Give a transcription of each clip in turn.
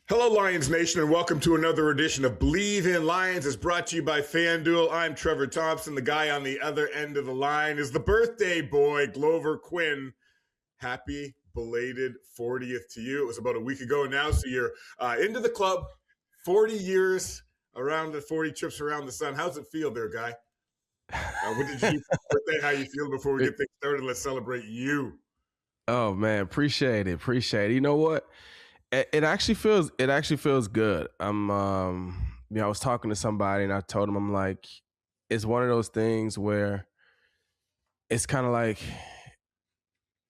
Hello, Lions Nation, and welcome to another edition of Believe in Lions. It's brought to you by FanDuel. I'm Trevor Thompson. The guy on the other end of the line is the birthday boy, Glover Quinn. Happy belated 40th to you. It was about a week ago now, so you're into the club. 40 years around the 40 trips around the sun. How's it feel there, guy? What did you do for your birthday? How you feel before we get things started? Let's celebrate you. Oh man, appreciate it. You know what? It actually feels good. I was talking to somebody and I told him, I'm like, it's one of those things where it's kind of like,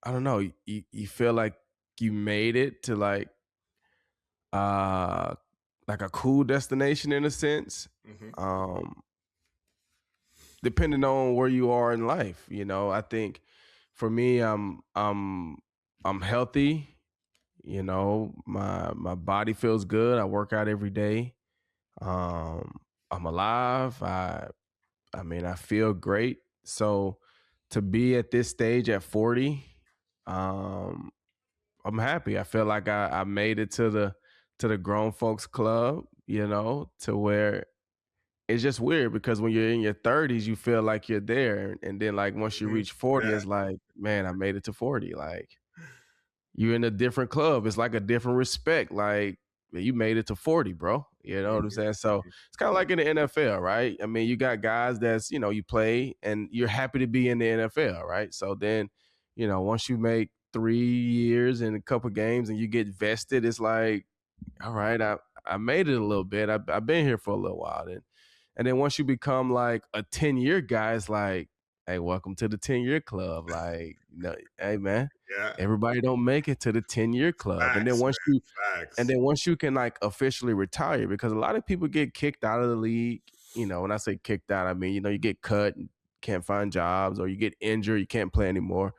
I don't know, you feel like you made it to uh like a cool destination in a sense. Um Depending on where you are in life, I think for me, I'm healthy. My body feels good. I work out every day. I'm alive. I feel great. So to be at this stage at 40, um, I'm happy. I feel like I made it to the grown folks club, to where it's just weird because when you're in your 30s, you feel like you're there. And then like once you reach 40, Yeah. it's like, man, I made it to 40. Like you're in a different club. It's like a different respect. Like you made it to 40, bro. You know what I'm saying? So it's kind of like in the NFL, right? I mean, you got guys that's, you play and you're happy to be in the NFL, right? So then, once you make 3 years and a couple games and you get vested, it's like, all right, I made it a little bit. I've been here for a little while. And then once you become like a 10-year guy, it's like, hey, welcome to the 10-year club. Like, hey man, Yeah. everybody don't make it to the 10-year club. And then Facts, once you man. Facts. and then once you can like officially retire, because a lot of people get kicked out of the league. When I say kicked out, I mean, you get cut and can't find jobs, or you get injured, you can't play anymore.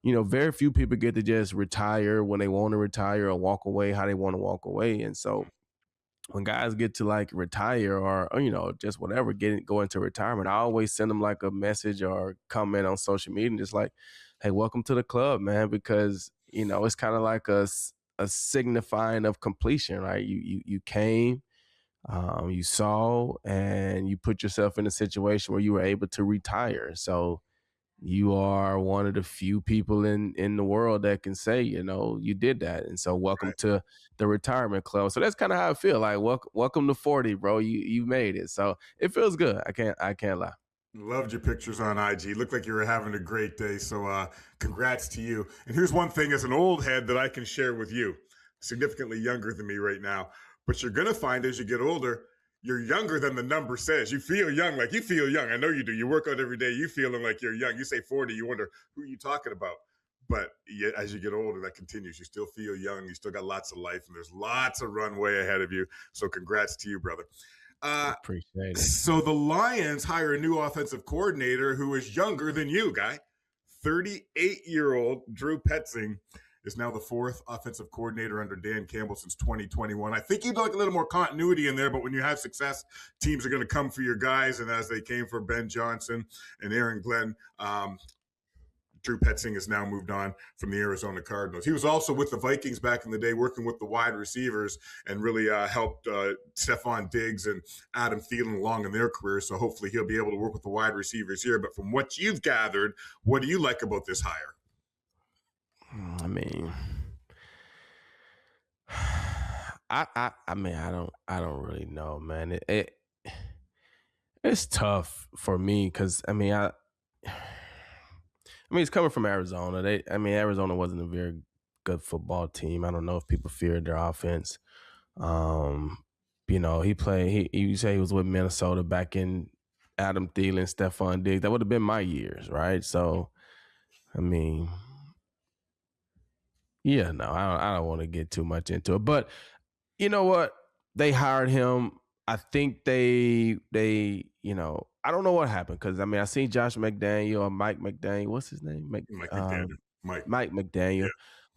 Very few people get to just retire when they want to retire or walk away how they want to walk away. And so when guys get to like retire or just whatever, go into retirement, I always send them like a message or comment on social media and just like, hey, welcome to the club, man, because it's kind of like a signifying of completion, right? You came, you saw, and you put yourself in a situation where you were able to retire. So you are one of the few people in the world that can say, you did that. And so welcome to the retirement club. So that's kind of how I feel. Like welcome to 40, bro. You made it. So it feels good. I can't lie. Loved your pictures on IG. Looked like you were having a great day. So congrats to you. And here's one thing as an old head that I can share with you, significantly younger than me right now. But you're going to find as you get older, you're younger than the number says. You feel young, like you feel young. I know you do. You work out every day. You feeling like you're young. You say 40, you wonder who you talking about. But as you get older, that continues. You still feel young. You still got lots of life, and there's lots of runway ahead of you. So congrats to you, brother. Appreciate it. So the Lions hire a new offensive coordinator who is younger than you, guy. 38-year-old Drew Petzing is now the fourth offensive coordinator under Dan Campbell since 2021. I think you'd like a little more continuity in there, but when you have success, teams are going to come for your guys. And as they came for Ben Johnson and Aaron Glenn, Drew Petzing has now moved on from the Arizona Cardinals. He was also with the Vikings back in the day, working with the wide receivers and really helped Stephon Diggs and Adam Thielen along in their careers. So hopefully he'll be able to work with the wide receivers here. But from what you've gathered, what do you like about this hire? I mean, I don't really know, man. It's tough for me because it's coming from Arizona. Arizona wasn't a very good football team. I don't know if people feared their offense. You say he was with Minnesota back in Adam Thielen, Stephon Diggs. That would have been my years, right? So, yeah, no, I don't want to get too much into it. But you know what? They hired him. I think they I don't know what happened because I seen Josh McDaniel or Mike McDaniel. What's his name? Mike McDaniel. Mike McDaniel. Yeah.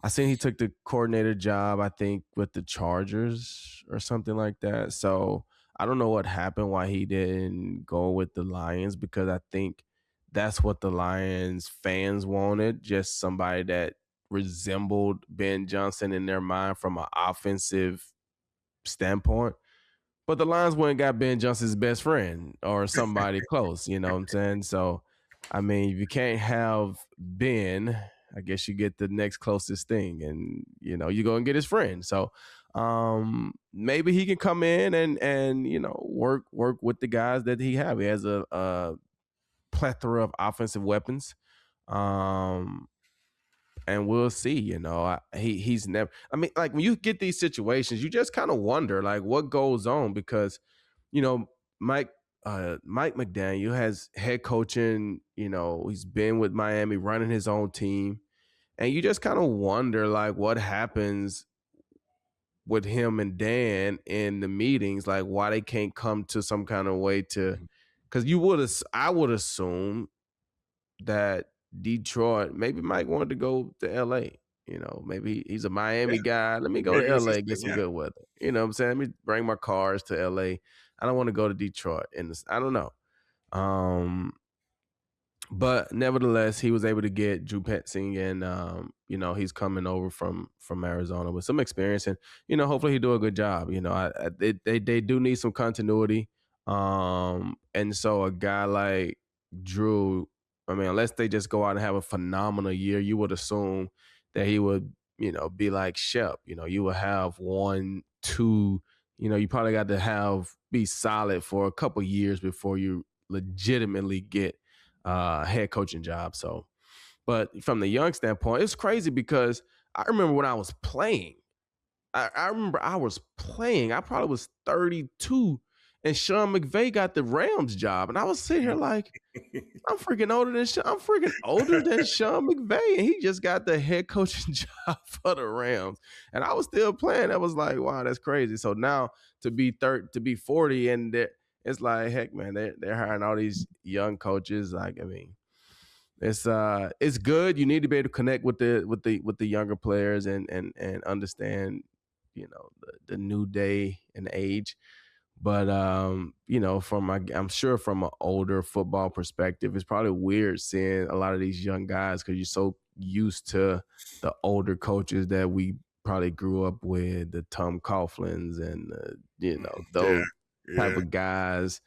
I seen he took the coordinator job, I think, with the Chargers or something like that. So I don't know what happened, why he didn't go with the Lions, because I think that's what the Lions fans wanted, just somebody that resembled Ben Johnson in their mind from an offensive standpoint. But the Lions went and got Ben Johnson's best friend or somebody close, you know what I'm saying? So, I mean, if you can't have Ben, I guess you get the next closest thing, and you know, you go and get his friend. So, maybe he can come in and you know work with the guys that he have. He has a plethora of offensive weapons. And we'll see. You know, he's never. I mean, like when you get these situations, you just kind of wonder like what goes on because, you know, Mike McDaniel has head coaching. You know, he's been with Miami, running his own team, and you just kind of wonder like what happens with him and Dan in the meetings, like why they can't come to some kind of way to, because I would assume that Detroit, maybe Mike wanted to go to LA. You know, maybe he's a Miami guy. Let me go to LA, get some good weather. You know what I'm saying? Let me bring my cars to LA. I don't want to go to Detroit. And I don't know. But nevertheless, he was able to get Drew Petzing, and you know, he's coming over from Arizona with some experience, and you know, hopefully he do a good job. You know, they do need some continuity, and so a guy like Drew, I mean, unless they just go out and have a phenomenal year, you would assume that he would, you know, be like Shep. You know, you would have 1, 2. You know, you probably got to be solid for a couple years before you legitimately get head coaching job. So, but from the young standpoint, it's crazy because I remember when I was playing. I remember I was playing. I probably was 32, and Sean McVay got the Rams job, and I was sitting here like, I'm freaking older than Sean McVay, and he just got the head coaching job for the Rams, and I was still playing. I was like, wow, that's crazy. So now to be 40, and it's like, heck, man, they're hiring all these young coaches. Like, I mean, it's good. You need to be able to connect with the younger players and understand, you know, the new day and age. But you know, I'm sure from an older football perspective, it's probably weird seeing a lot of these young guys because you're so used to the older coaches that we probably grew up with, the Tom Coughlins and you know, those type of guys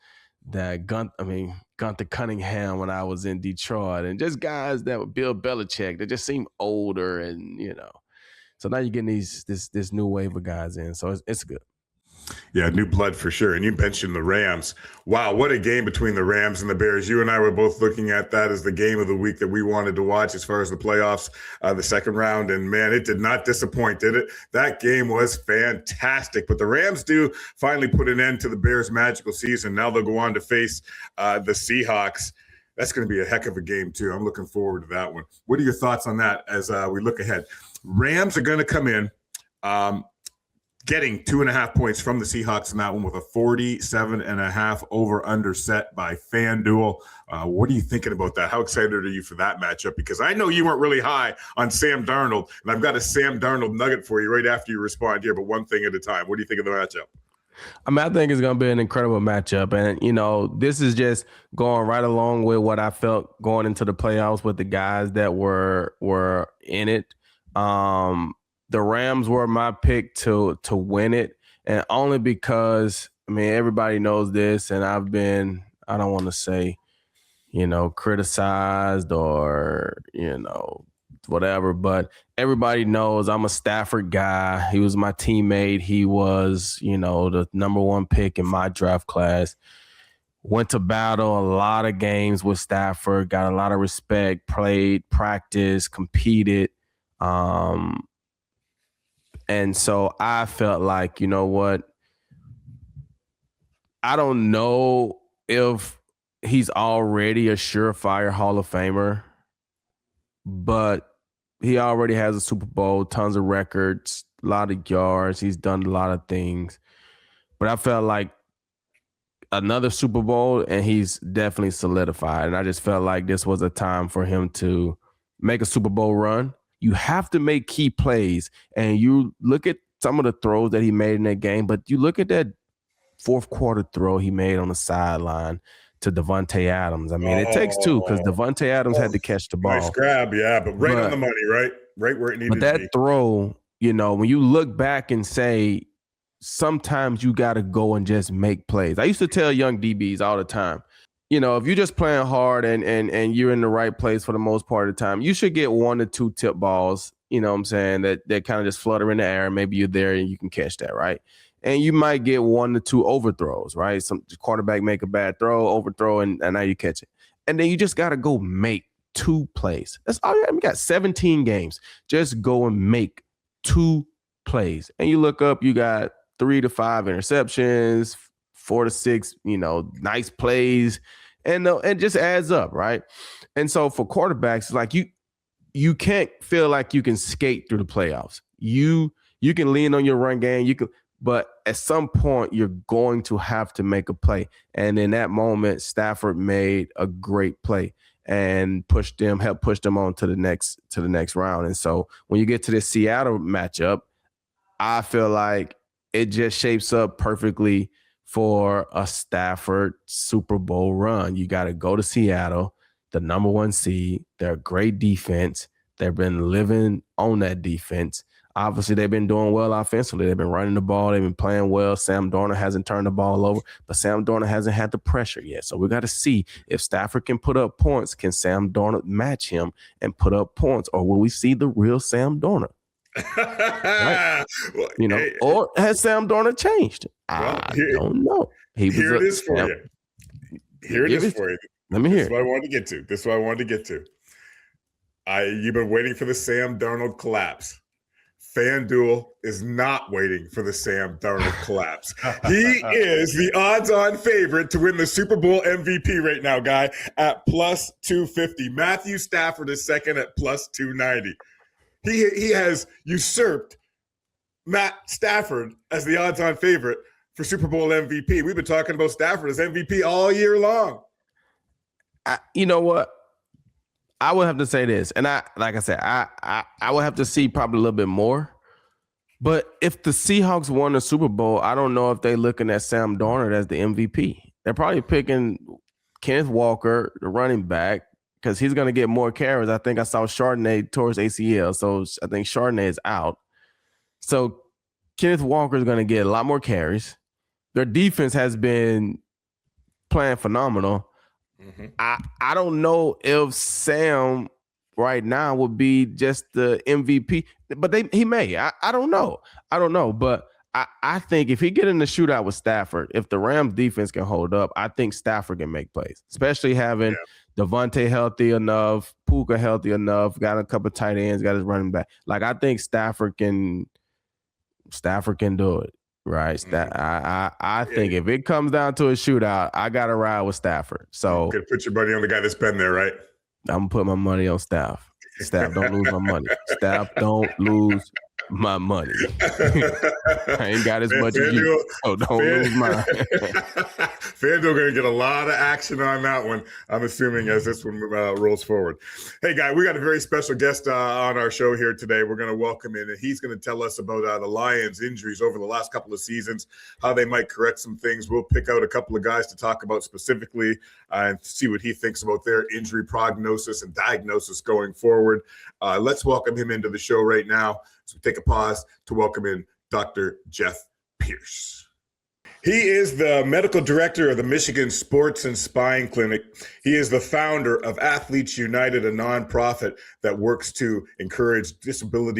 that Gunther Cunningham when I was in Detroit, and just guys that were Bill Belichick that just seem older, and you know, so now you're getting this new wave of guys in, so it's good. Yeah, new blood for sure. And you mentioned the Rams. Wow, what a game between the Rams and the Bears. You and I were both looking at that as the game of the week that we wanted to watch as far as the playoffs, the second round. And man, it did not disappoint, did it? That game was fantastic. But the Rams do finally put an end to the Bears' magical season. Now they'll go on to face the Seahawks. That's going to be a heck of a game, too. I'm looking forward to that one. What are your thoughts on that as we look ahead? Rams are going to come in. Getting 2.5 points from the Seahawks in that one with a 47.5 over-under set by FanDuel. What are you thinking about that? How excited are you for that matchup? Because I know you weren't really high on Sam Darnold, and I've got a Sam Darnold nugget for you right after you respond here, but one thing at a time. What do you think of the matchup? I mean, I think it's going to be an incredible matchup. And, you know, this is just going right along with what I felt going into the playoffs with the guys that were in it. The Rams were my pick to win it, and only because, I mean, everybody knows this, and I've been, I don't want to say, you know, criticized or, you know, whatever, but everybody knows I'm a Stafford guy. He was my teammate. He was, you know, the number 1 pick in my draft class. Went to battle a lot of games with Stafford, got a lot of respect, played, practiced, competed. And so I felt like, you know what? I don't know if he's already a surefire Hall of Famer, but he already has a Super Bowl, tons of records, a lot of yards. He's done a lot of things. But I felt like another Super Bowl, and he's definitely solidified. And I just felt like this was a time for him to make a Super Bowl run. You have to make key plays, and you look at some of the throws that he made in that game, but you look at that fourth quarter throw he made on the sideline to Davante Adams. I mean, it takes two because Davante Adams had to catch the ball. Nice grab, yeah, but on the money, right? Right where it needed to be. But that throw, you know, when you look back and say sometimes you got to go and just make plays. I used to tell young DBs all the time, you know, if you're just playing hard and you're in the right place for the most part of the time, you should get 1 to 2 tip balls, you know what I'm saying, that kind of just flutter in the air, and maybe you're there and you can catch that, right? And you might get 1 to 2 overthrows, right? Some quarterback make a bad throw, overthrow, and now you catch it. And then you just got to go make 2 plays. That's all you got. We got 17 games. Just go and make 2 plays. And you look up, you got 3 to 5 interceptions, 4 to 6, you know, nice plays, and it just adds up, right? And so for quarterbacks, like you can't feel like you can skate through the playoffs. You can lean on your run game, but at some point you're going to have to make a play. And in that moment, Stafford made a great play and helped push them on to the next round. And so when you get to this Seattle matchup, I feel like it just shapes up perfectly for a Stafford Super Bowl run. You got to go to Seattle, the number 1 seed. They're a great defense. They've been living on that defense. Obviously, they've been doing well offensively. They've been running the ball. They've been playing well. Sam Darnold hasn't turned the ball over, but Sam Darnold hasn't had the pressure yet. So we got to see if Stafford can put up points. Can Sam Darnold match him and put up points, or will we see the real Sam Darnold? Right? Well, you know, or has Sam Darnold changed? I don't know. Here it is for you. Here it is for you. Let me hear. This is what I wanted to get to. You've been waiting for the Sam Darnold collapse. FanDuel is not waiting for the Sam Darnold collapse. He is the odds-on favorite to win the Super Bowl MVP right now, guy, at plus 250. Matthew Stafford is second at plus 290. He has usurped Matt Stafford as the odds-on favorite for Super Bowl MVP. We've been talking about Stafford as MVP all year long. You know what? I would have to say this, and I would have to see probably a little bit more. But if the Seahawks won the Super Bowl, I don't know if they're looking at Sam Darnold as the MVP. They're probably picking Kenneth Walker, the running back, because he's going to get more carries. I think I saw Chardonnay towards ACL, so I think Chardonnay is out. So Kenneth Walker is going to get a lot more carries. Their defense has been playing phenomenal. Mm-hmm. I don't know if Sam right now would be just the MVP, but he may. I don't know. But I think if he get in the shootout with Stafford, if the Rams defense can hold up, I think Stafford can make plays, especially having Devontae healthy enough, Puka healthy enough, got a couple of tight ends, got his running back. Like, I think Stafford can do it. Right. I think if it comes down to a shootout, I got to ride with Stafford. So you could put your money on the guy that's been there, right? I'm going to put my money on Staff. Staff, don't lose my money. Staff, don't lose my money. I ain't got as much as you, so don't lose mine. FanDuel going to get a lot of action on that one, I'm assuming, as this one rolls forward. Hey, guy, we got a very special guest on our show here today. We're going to welcome in, and he's going to tell us about the Lions' injuries over the last couple of seasons, how they might correct some things. We'll pick out a couple of guys to talk about specifically and see what he thinks about their injury prognosis and diagnosis going forward. Let's welcome him into the show right now. So take a pause to welcome in Dr. Jeff Pierce. He is the medical director of the Michigan Sports and Spine Clinic. He is the founder of Athletes United, a nonprofit that works to encourage disabled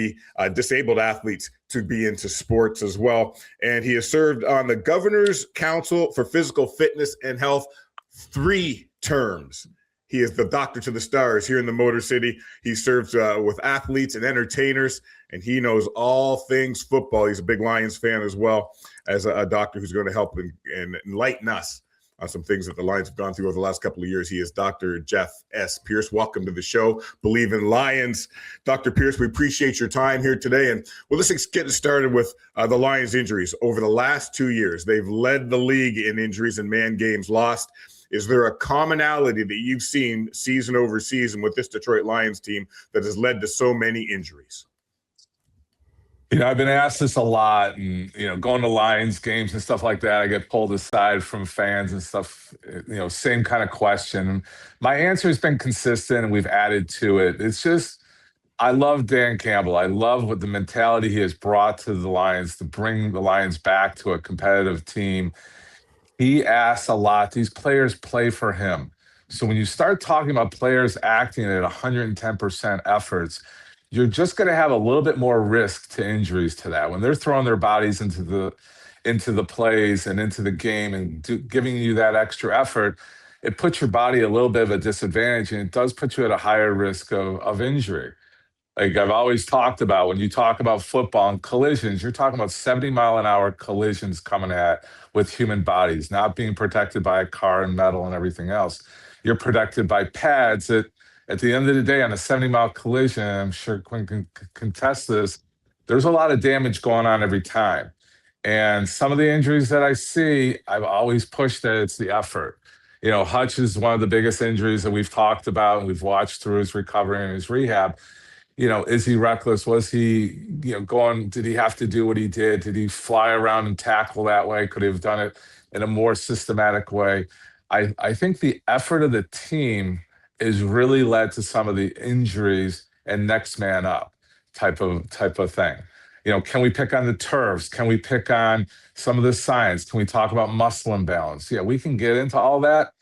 athletes to be into sports as well. And he has served on the Governor's Council for Physical Fitness and Health 3 terms. He is the doctor to the stars here in the Motor City. He serves with athletes and entertainers, and he knows all things football. He's a big Lions fan as well as a doctor who's going to help and enlighten us on some things that the Lions have gone through over the last couple of years. He is Dr. Jeff S. Pierce. Welcome to the show, Believe in Lions. Dr. Pierce, we appreciate your time here today. And well, let's get started with the Lions' injuries. Over the last 2 years, they've led the league in injuries and man games lost. Is there a commonality that you've seen season over season with this Detroit Lions team that has led to so many injuries? You know, I've been asked this a lot, and, you know, going to Lions games and stuff like that, I get pulled aside from fans and stuff, you know, same kind of question. My answer has been consistent, and we've added to it. It's just I love Dan Campbell. I love what the mentality he has brought to the Lions to bring the Lions back to a competitive team. He asks a lot. These players play for him. So when you start talking about players acting at 110% efforts, you're just going to have a little bit more risk to injuries to that. When they're throwing their bodies into the plays and into the game and giving you that extra effort, it puts your body a little bit of a disadvantage, and it does put you at a higher risk of injury. Like I've always talked about, when you talk about football and collisions, you're talking about 70-mile-an-hour collisions coming at with human bodies, not being protected by a car and metal and everything else. You're protected by pads that at the end of the day on a 70-mile collision, I'm sure Quinn can contest this, there's a lot of damage going on every time. And some of the injuries that I see, I've always pushed that it's the effort. Hutch is one of the biggest injuries that we've talked about and we've watched through his recovery and his rehab. Is he reckless? Was he, did he have to do what he did? Did he fly around and tackle that way? Could he have done it in a more systematic way? I think the effort of the team is really led to some of the injuries and next man up type of thing. Can we pick on the turfs? Can we pick on some of the science? Can we talk about muscle imbalance? Yeah, we can get into all that.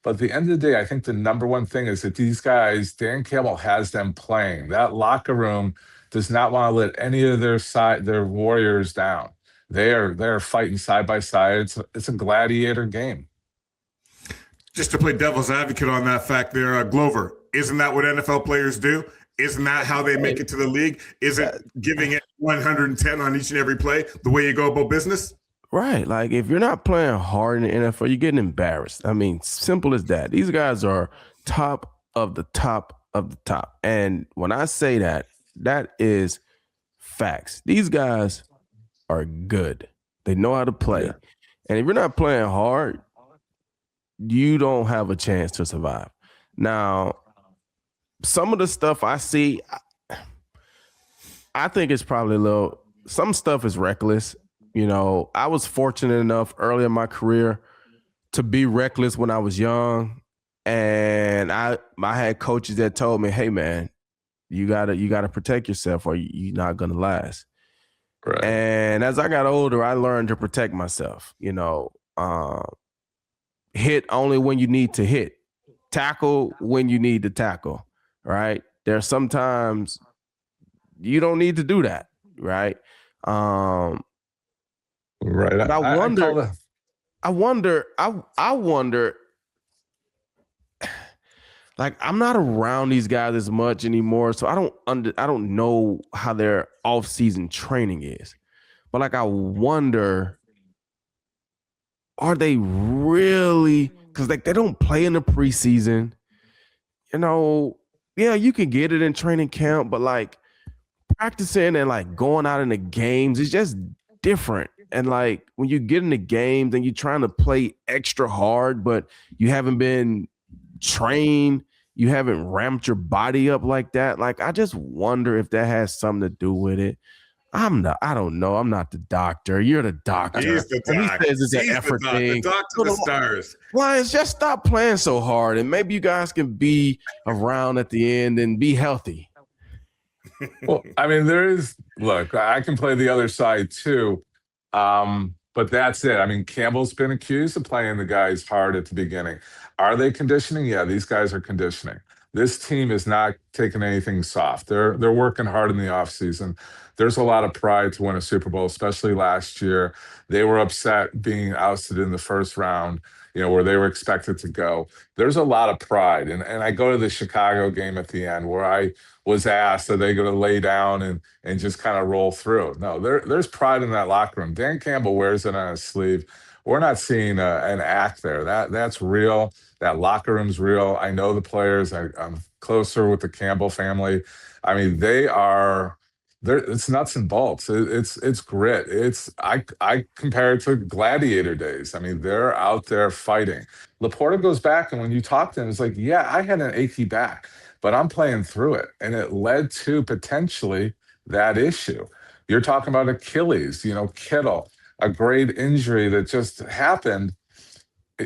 But at the end of the day, I think the number one thing is that these guys, Dan Campbell has them playing. That locker room does not want to let any of their warriors down. They're fighting side by side. It's a gladiator game. Just to play devil's advocate on that fact there, Glover, isn't that what NFL players do? Isn't that how they make it to the league? Isn't giving it 110 on each and every play the way you go about business? Right. Like if you're not playing hard in the NFL, you're getting embarrassed. I mean, simple as that. These guys are top of the top of the top. And when I say that, that is facts. These guys are good. They know how to play. Yeah. And if you're not playing hard, you don't have a chance to survive. Now, some of the stuff I see, I think it's probably some stuff is reckless. I was fortunate enough early in my career to be reckless when I was young. And I had coaches that told me, hey man, you gotta protect yourself or you're not gonna last. Right. And as I got older, I learned to protect myself, hit only when you need to hit, tackle when you need to tackle, right? There's sometimes you don't need to do that, right? Right. But I wonder, like I'm not around these guys as much anymore, so I don't know how their off-season training is. But like I wonder, are they really, because like they don't play in the preseason. Yeah, you can get it in training camp, but like practicing and like going out in the games is just different. And like when you get in the games and you're trying to play extra hard, but you haven't been trained, you haven't ramped your body up like that. Like I just wonder if that has something to do with it. I don't know. I'm not the doctor. You're the doctor. He's the doctor. He says it's an effort thing. The doctor of the stars. Lions, just stop playing so hard, and maybe you guys can be around at the end and be healthy. Well, I mean, look, I can play the other side too. But that's it. I mean, Campbell's been accused of playing the guys hard at the beginning. Are they conditioning? Yeah, these guys are conditioning. This team is not taking anything soft. They're working hard in the offseason. There's a lot of pride to win a Super Bowl, especially last year. They were upset being ousted in the first round, where they were expected to go. There's a lot of pride. And I go to the Chicago game at the end where I was asked, are they going to lay down and just kind of roll through? No, there's pride in that locker room. Dan Campbell wears it on his sleeve. We're not seeing an act there. That's real. That locker room's real. I know the players. I'm closer with the Campbell family. I mean, it's nuts and bolts. It's grit. I compare it to gladiator days. I mean, they're out there fighting. Laporta goes back, and when you talk to him, it's like, yeah, I had an achy back, but I'm playing through it. And it led to potentially that issue. You're talking about Achilles, Kittle, a great injury that just happened.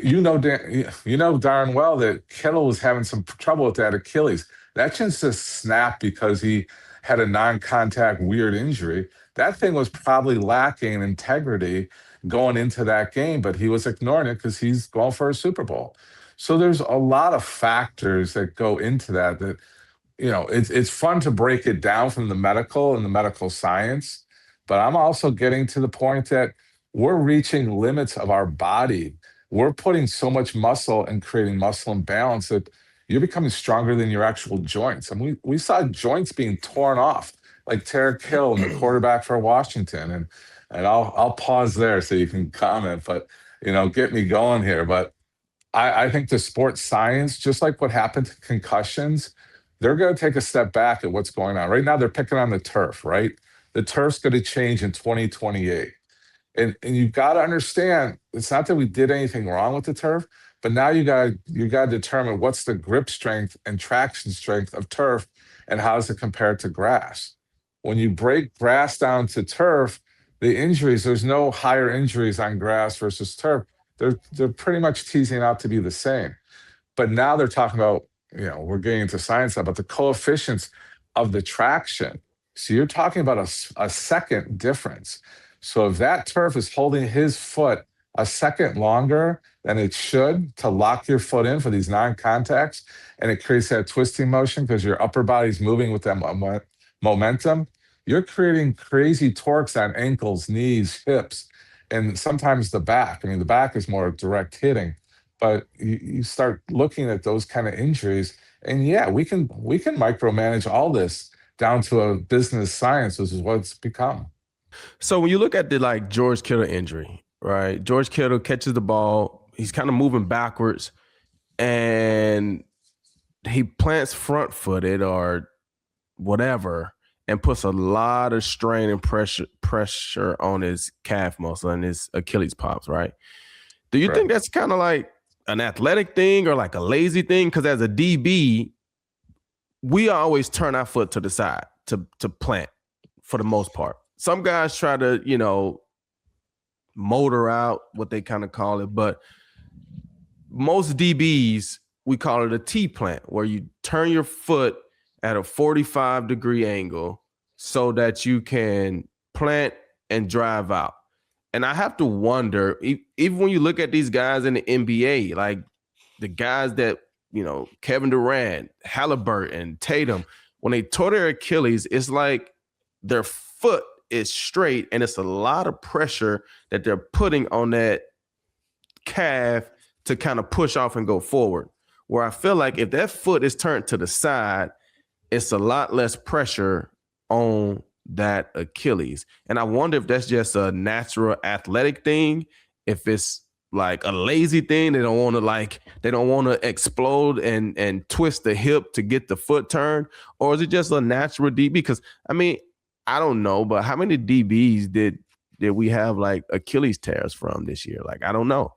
You know darn well that Kittle was having some trouble with that Achilles. That just snapped because he had a non-contact weird injury. That thing was probably lacking integrity going into that game, but he was ignoring it because he's going for a Super Bowl. So there's a lot of factors that go into that it's fun to break it down from the medical and the medical science, but I'm also getting to the point that we're reaching limits of our body. We're putting so much muscle and creating muscle imbalance that you're becoming stronger than your actual joints. And we saw joints being torn off, like Tarek Hill, the quarterback for Washington. And I'll pause there so you can comment, but get me going here. But I think the sports science, just like what happened to concussions, they're going to take a step back at what's going on. Right now, they're picking on the turf, right? The turf's going to change in 2028. And you've got to understand, it's not that we did anything wrong with the turf, but now you got to determine what's the grip strength and traction strength of turf and how does it compare to grass. When you break grass down to turf, the injuries, there's no higher injuries on grass versus turf. They're pretty much teasing out to be the same. But now they're talking about, we're getting into science now, but the coefficients of the traction. So you're talking about a second difference. So if that turf is holding his foot a second longer than it should to lock your foot in for these non-contacts, and it creates that twisting motion because your upper body's moving with that momentum, you're creating crazy torques on ankles, knees, hips, and sometimes the back. I mean, the back is more direct hitting, but you start looking at those kind of injuries, and yeah, we can micromanage all this down to a business science, which is what it's become. So when you look at the George Kittle injury, right? George Kittle catches the ball, he's kind of moving backwards, and he plants front-footed or whatever, and puts a lot of strain and pressure on his calf muscle, and his Achilles pops, right? Do you think that's kind of like an athletic thing or like a lazy thing? Because as a DB, we always turn our foot to the side to plant for the most part. Some guys try to, motor out, what they kind of call it, but most DBs, we call it a T-plant, where you turn your foot at a 45-degree angle so that you can plant and drive out. And I have to wonder, even when you look at these guys in the NBA, like the guys that, Kevin Durant, Halliburton, Tatum, when they tore their Achilles, it's like their foot is straight and it's a lot of pressure that they're putting on that calf to kind of push off and go forward. Where I feel like if that foot is turned to the side, it's a lot less pressure on that Achilles. And I wonder if that's just a natural athletic thing, if it's like a lazy thing. They don't want to explode and twist the hip to get the foot turned, or is it just a natural DB? Because I don't know, but how many DBs did we have like Achilles tears from this year? Like, I don't know.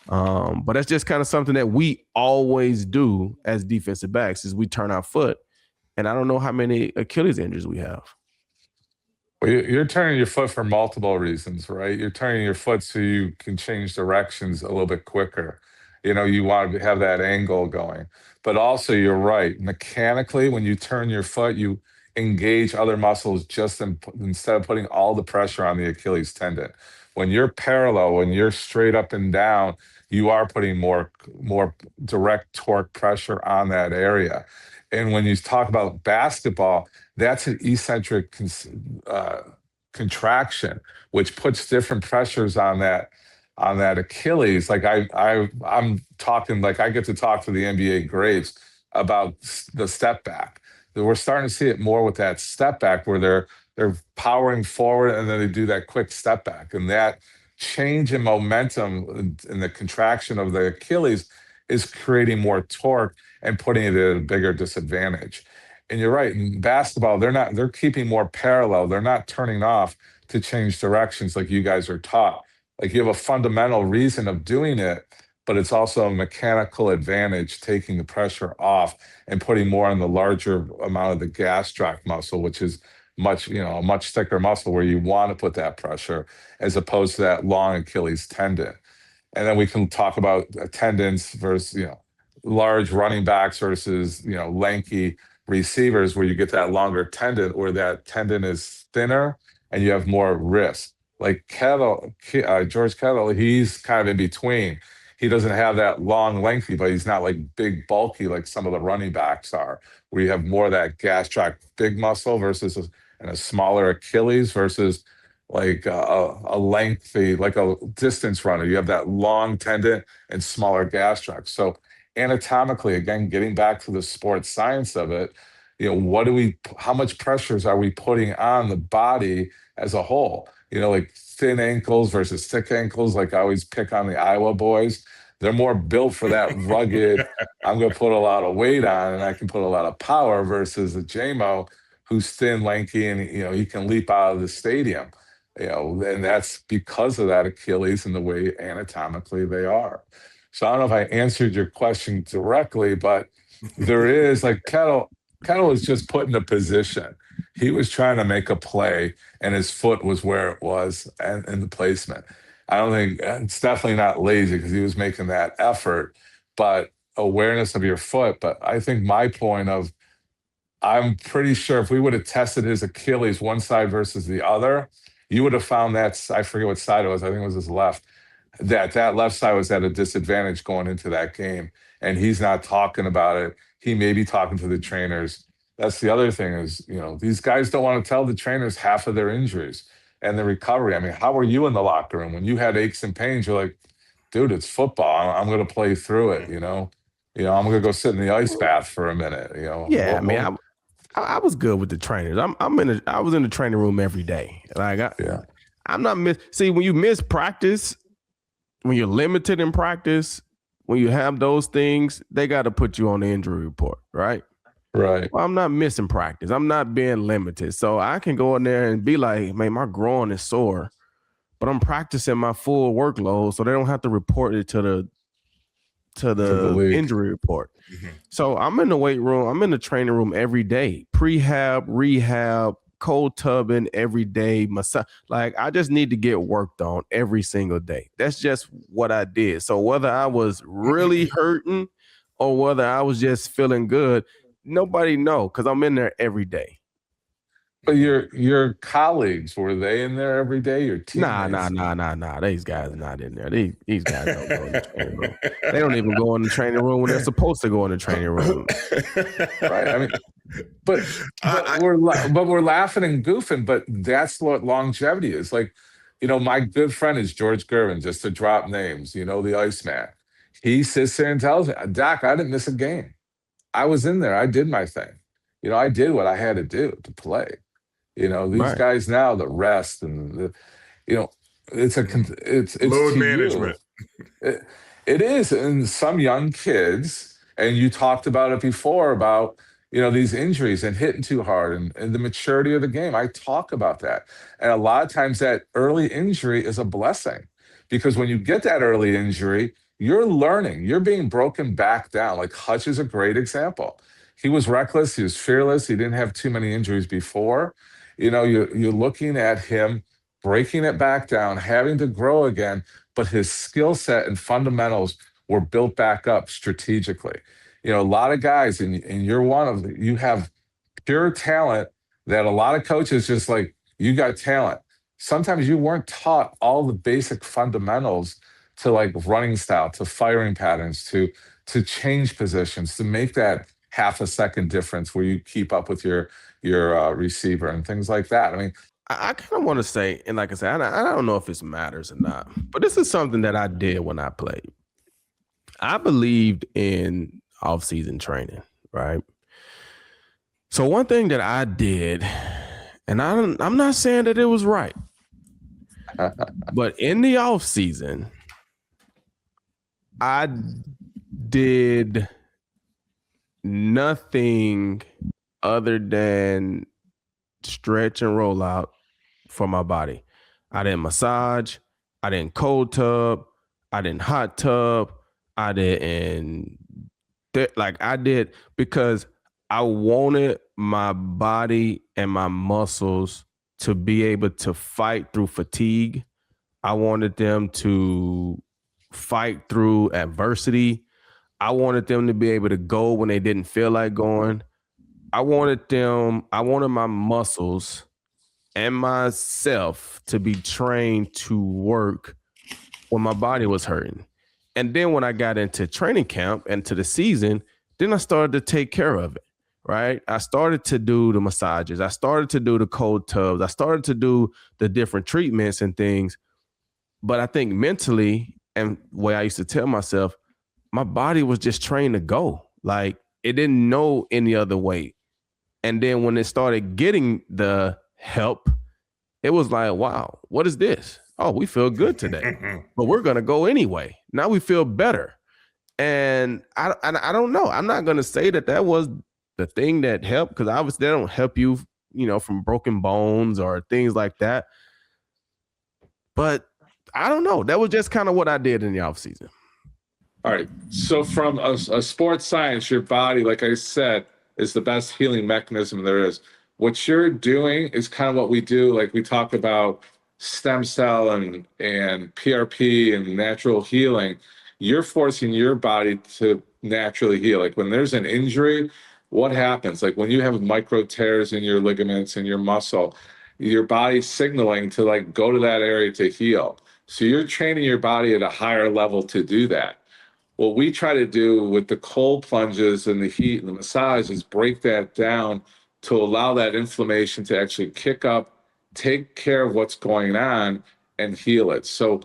But that's just kind of something that we always do as defensive backs, is we turn our foot. And I don't know how many Achilles injuries we have. Well, you're turning your foot for multiple reasons, right? You're turning your foot so you can change directions a little bit quicker. You want to have that angle going. But also, you're right. Mechanically, when you turn your foot, you engage other muscles instead of putting all the pressure on the Achilles tendon. When you're parallel, when you're straight up and down, you are putting more direct torque pressure on that area. And when you talk about basketball, that's an eccentric contraction, which puts different pressures on that Achilles. Like I'm talking, like I get to talk to the NBA greats about the step back. We're starting to see it more with that step back, where they're powering forward and then they do that quick step back, and that change in momentum in the contraction of the Achilles is creating more torque and putting it at a bigger disadvantage. And you're right, in basketball, they're keeping more parallel. They're not turning off to change directions like you guys are taught. Like, you have a fundamental reason of doing it, but it's also a mechanical advantage, taking the pressure off and putting more on the larger amount of the gastroc muscle, which is a much thicker muscle where you want to put that pressure, as opposed to that long Achilles tendon. And then we can talk about tendons versus, large running backs versus, lanky receivers where you get that longer tendon, or that tendon is thinner and you have more wrist. Like George Kittle, he's kind of in between. He doesn't have that long, lengthy, but he's not like big, bulky like some of the running backs are, where you have more of that gastroc big muscle versus a smaller Achilles versus like a lengthy, like a distance runner. You have that long tendon and smaller gastroc. So anatomically, again, getting back to the sports science of it, how much pressures are we putting on the body as a whole? Like thin ankles versus thick ankles. Like I always pick on the Iowa boys. They're more built for that rugged, I'm going to put a lot of weight on and I can put a lot of power, versus the JMO who's thin, lanky, and he can leap out of the stadium. And that's because of that Achilles and the way anatomically they are. So I don't know if I answered your question directly, but there is like Kettle was just put in a position. He was trying to make a play and his foot was where it was and the placement. I don't think it's definitely not lazy because he was making that effort, but awareness of your foot. But I think my point of, I'm pretty sure if we would have tested his Achilles one side versus the other, you would have found that, I forget what side it was, I think it was his left, that left side was at a disadvantage going into that game. And he's not talking about it. He may be talking to the trainers. That's the other thing is, these guys don't want to tell the trainers half of their injuries and the recovery. I mean, how were you in the locker room when you had aches and pains? You're like, dude, it's football. I'm going to play through it. I'm going to go sit in the ice bath for a minute. Yeah, I was good with the trainers. I was in the training room every day. Like I'm not see, when you miss practice, when you're limited in practice, when you have those things, they got to put you on the injury report, right? Right. Well, I'm not missing practice. I'm not being limited. So I can go in there and be like, man, my groin is sore, but I'm practicing my full workload, so they don't have to report it to the injury report. Mm-hmm. So I'm in the weight room. I'm in the training room every day. Prehab, rehab, cold tubbing every day. Like I just need to get worked on every single day. That's just what I did. So whether I was really hurting or whether I was just feeling good, nobody know because I'm in there every day. But your colleagues, were they in there every day? Your teammates? Nah. These guys are not in there. These guys don't go in the training room. They don't even go in the training room when they're supposed to go in the training room. Right. I mean, but we're laughing and goofing, but that's what longevity is. Like, my good friend is George Gervin, just to drop names, the Iceman. He sits there and tells me, Doc, I didn't miss a game. I was in there. I did my thing. I did what I had to do to play. These guys now, the rest and it's load management. It is. And some young kids, and you talked about it before about, these injuries and hitting too hard and the maturity of the game. I talk about that. And a lot of times that early injury is a blessing because when you get that early injury, you're learning, you're being broken back down. Like Hutch is a great example. He was reckless. He was fearless. He didn't have too many injuries before. You're looking at him breaking it back down, having to grow again, but his skill set and fundamentals were built back up strategically. A lot of guys, and you're one of them, you have pure talent that a lot of coaches just like, you got talent. Sometimes you weren't taught all the basic fundamentals to like running style, to firing patterns, to change positions, to make that half a second difference where you keep up with your receiver and things like that. I mean, I kind of want to say, and like I said, I don't know if this matters or not, but this is something that I did when I played. I believed in off-season training, right? So one thing that I did, and I'm not saying that it was right, but in the off-season, I did nothing other than stretch and roll out for my body. I didn't massage. I didn't cold tub. I didn't hot tub. I didn't I did because I wanted my body and my muscles to be able to fight through fatigue. I wanted them to fight through adversity. I wanted them to be able to go when they didn't feel like going. I wanted my muscles and myself to be trained to work when my body was hurting. And then when I got into training camp and to the season, then I started to take care of it, right? I started to do the massages. I started to do the cold tubs. I started to do the different treatments and things. But I think mentally, and the way I used to tell myself, my body was just trained to go. Like it didn't know any other way. And then when it started getting the help, it was like, wow, what is this? Oh, we feel good today, but we're going to go anyway. Now we feel better. And I don't know. I'm not going to say that was the thing that helped, because obviously they don't help you, from broken bones or things like that. But I don't know. That was just kind of what I did in the offseason. All right. So from a sports science, your body, like I said, is the best healing mechanism there is. What you're doing is kind of what we do. Like we talk about stem cell and PRP and natural healing. You're forcing your body to naturally heal. Like when there's an injury, what happens? Like when you have micro tears in your ligaments and your muscle, your body's signaling to like go to that area to heal. So you're training your body at a higher level to do that. What we try to do with the cold plunges and the heat and the massage is break that down to allow that inflammation to actually kick up, take care of what's going on, and heal it. So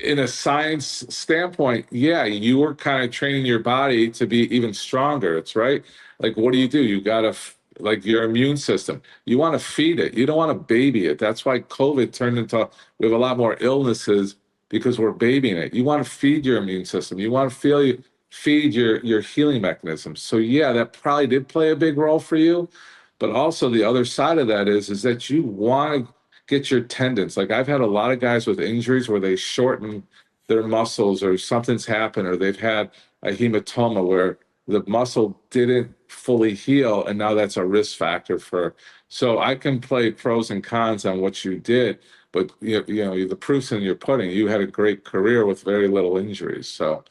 in a science standpoint, yeah, you were kind of training your body to be even stronger. It's right. Like, what do? You got to, like your immune system, you want to feed it. You don't want to baby it. That's why COVID turned into, we have a lot more illnesses because we're babying it. You want to feed your immune system. You want to feed your healing mechanisms. So yeah, that probably did play a big role for you. But also the other side of that is that you want to get your tendons. Like I've had a lot of guys with injuries where they shorten their muscles or something's happened or they've had a hematoma where the muscle didn't fully heal and now that's a risk factor for. So I can play pros and cons on what you did, but you know the proof's in your pudding. You had a great career with very little injuries. So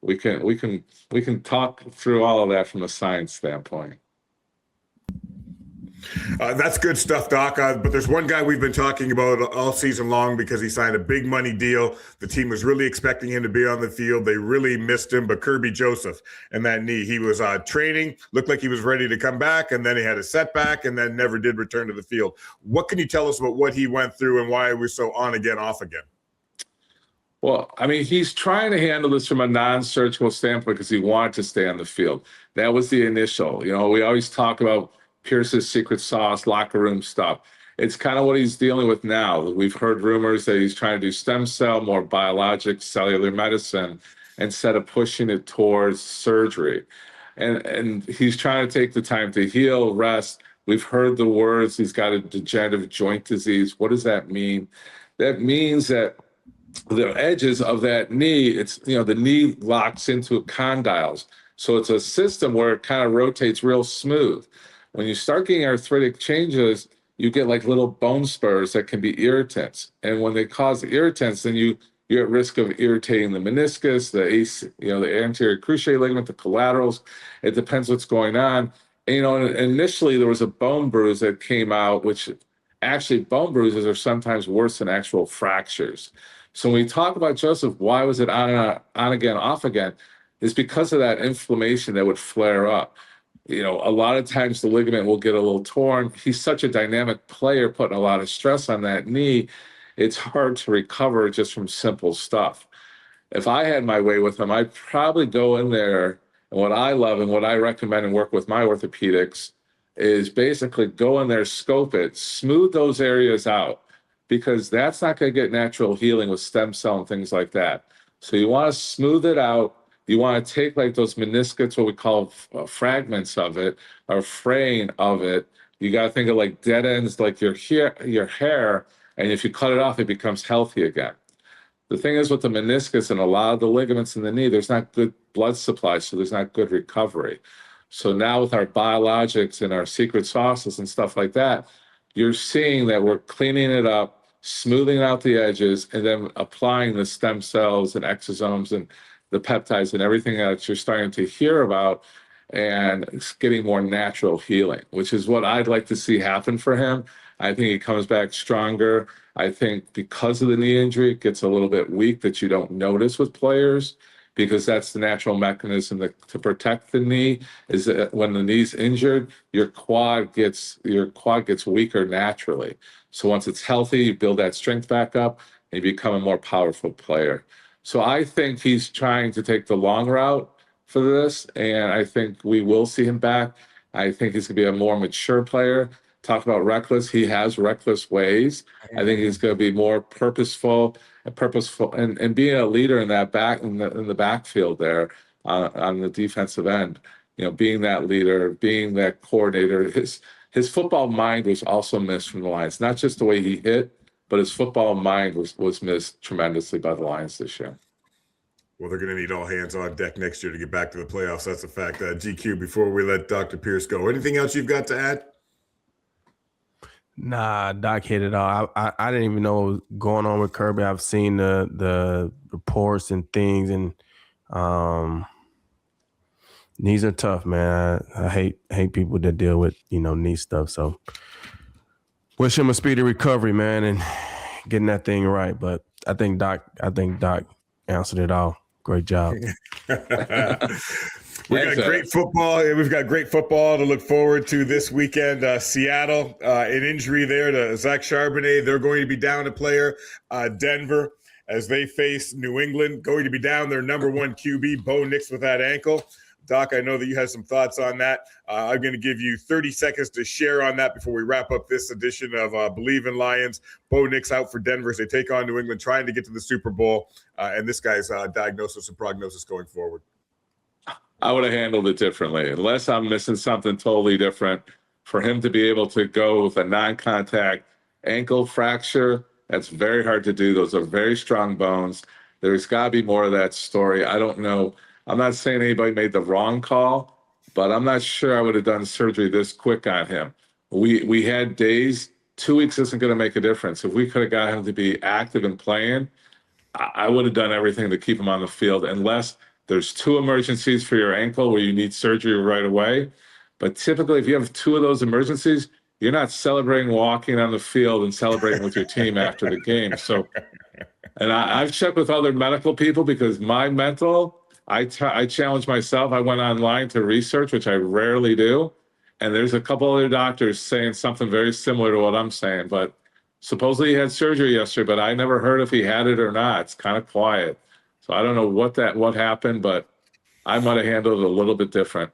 we can talk through all of that from a science standpoint. That's good stuff, Doc. But there's one guy we've been talking about all season long because he signed a big money deal. The team was really expecting him to be on the field. They really missed him. But Kirby Joseph and that knee, he was training, looked like he was ready to come back, and then he had a setback and then never did return to the field. What can you tell us about what he went through and why he was so on again, off again? Well, I mean, he's trying to handle this from a non-surgical standpoint because he wanted to stay on the field. That was the initial. We always talk about Pierce's secret sauce, locker room stuff. It's kind of what he's dealing with now. We've heard rumors that he's trying to do stem cell, more biologic, cellular medicine, instead of pushing it towards surgery. And he's trying to take the time to heal, rest. We've heard the words, he's got a degenerative joint disease. What does that mean? That means that the edges of that knee, it's, the knee locks into condyles. So it's a system where it kind of rotates real smooth. When you start getting arthritic changes, you get like little bone spurs that can be irritants. And when they cause irritants, then you're at risk of irritating the meniscus, the anterior cruciate ligament, the collaterals. It depends what's going on. And, initially there was a bone bruise that came out, which actually bone bruises are sometimes worse than actual fractures. So when we talk about Joseph, why was it on again, off again? It's because of that inflammation that would flare up. A lot of times the ligament will get a little torn. He's such a dynamic player, putting a lot of stress on that knee. It's hard to recover just from simple stuff. If I had my way with him, I'd probably go in there. And what I love and what I recommend and work with my orthopedics is basically go in there, scope it, smooth those areas out, because that's not going to get natural healing with stem cell and things like that. So you want to smooth it out. You want to take like those meniscus, what we call fragments of it, or fraying of it. You got to think of like dead ends, like your hair, and if you cut it off, it becomes healthy again. The thing is with the meniscus and a lot of the ligaments in the knee, there's not good blood supply, so there's not good recovery. So now with our biologics and our secret sauces and stuff like that, you're seeing that we're cleaning it up, smoothing out the edges, and then applying the stem cells and exosomes and the peptides and everything that you're starting to hear about. and it's getting more natural healing, which is what I'd like to see happen for him. I think he comes back stronger. I think because of the knee injury, it gets a little bit weak that you don't notice with players, because that's the natural mechanism to protect the knee, is that when the knee's injured, your quad gets weaker naturally. So once it's healthy, you build that strength back up and you become a more powerful player. So I think he's trying to take the long route for this, and I think we will see him back. I think he's going to be a more mature player. Talk about reckless. He has reckless ways. I think he's going to be more purposeful and being a leader in that in the backfield there on the defensive end. You know, being that leader, being that coordinator. His football mind was also missed from the Lions. Not just the way he hit, but his football mind was missed tremendously by the Lions this year. Well, they're going to need all hands on deck next year to get back to the playoffs. That's a fact. GQ, before we let Dr. Pierce go, anything else you've got to add? Nah, Doc hit it all. I didn't even know what was going on with Kirby. I've seen the reports and things, and knees are tough, man. I hate people that deal with knee stuff. So wish him a speedy recovery, man, and getting that thing right. But I think Doc answered it all. Great job. We got great football. We've got great football to look forward to this weekend. Seattle, an injury there to Zach Charbonnet. They're going to be down a player. Denver, as they face New England, going to be down their number one QB, Bo Nix, with that ankle. Doc, I know that you had some thoughts on that. I'm going to give you 30 seconds to share on that before we wrap up this edition of Believe in Lions. Bo Nix out for Denver as they take on New England, trying to get to the Super Bowl, and this guy's diagnosis and prognosis going forward. I would have handled it differently, unless I'm missing something totally different. For him to be able to go with a non-contact ankle fracture, that's very hard to do. Those are very strong bones. There's got to be more of that story. I don't know. I'm not saying anybody made the wrong call, but I'm not sure I would have done surgery this quick on him. We had days. 2 weeks isn't going to make a difference. If we could have got him to be active and playing, I would have done everything to keep him on the field, unless there's 2 emergencies for your ankle where you need surgery right away. But typically, if you have 2 of those emergencies, you're not celebrating walking on the field and celebrating with your team after the game. So, and I've checked with other medical people, because my mental, I challenged myself. I went online to research, which I rarely do. And there's a couple other doctors saying something very similar to what I'm saying. But supposedly he had surgery yesterday, but I never heard if he had it or not. It's kind of quiet. So I don't know what happened, but I might have handled it a little bit different.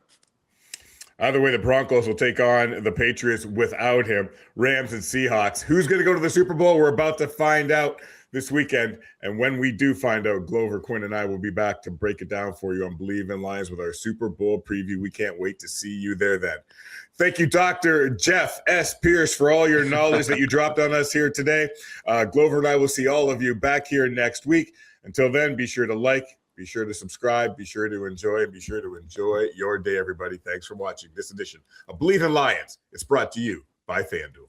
Either way, the Broncos will take on the Patriots without him. Rams and Seahawks. Who's going to go to the Super Bowl? We're about to find out this weekend. And when we do find out, Glover, Quinn, and I will be back to break it down for you on Believe in Lions with our Super Bowl preview. We can't wait to see you there then. Thank you, Dr. Jeff S. Pierce, for all your knowledge that you dropped on us here today. Glover and I will see all of you back here next week. Until then, be sure to like, be sure to subscribe, be sure to enjoy, and be sure to enjoy your day, everybody. Thanks for watching this edition of Believe in Lions. It's brought to you by FanDuel.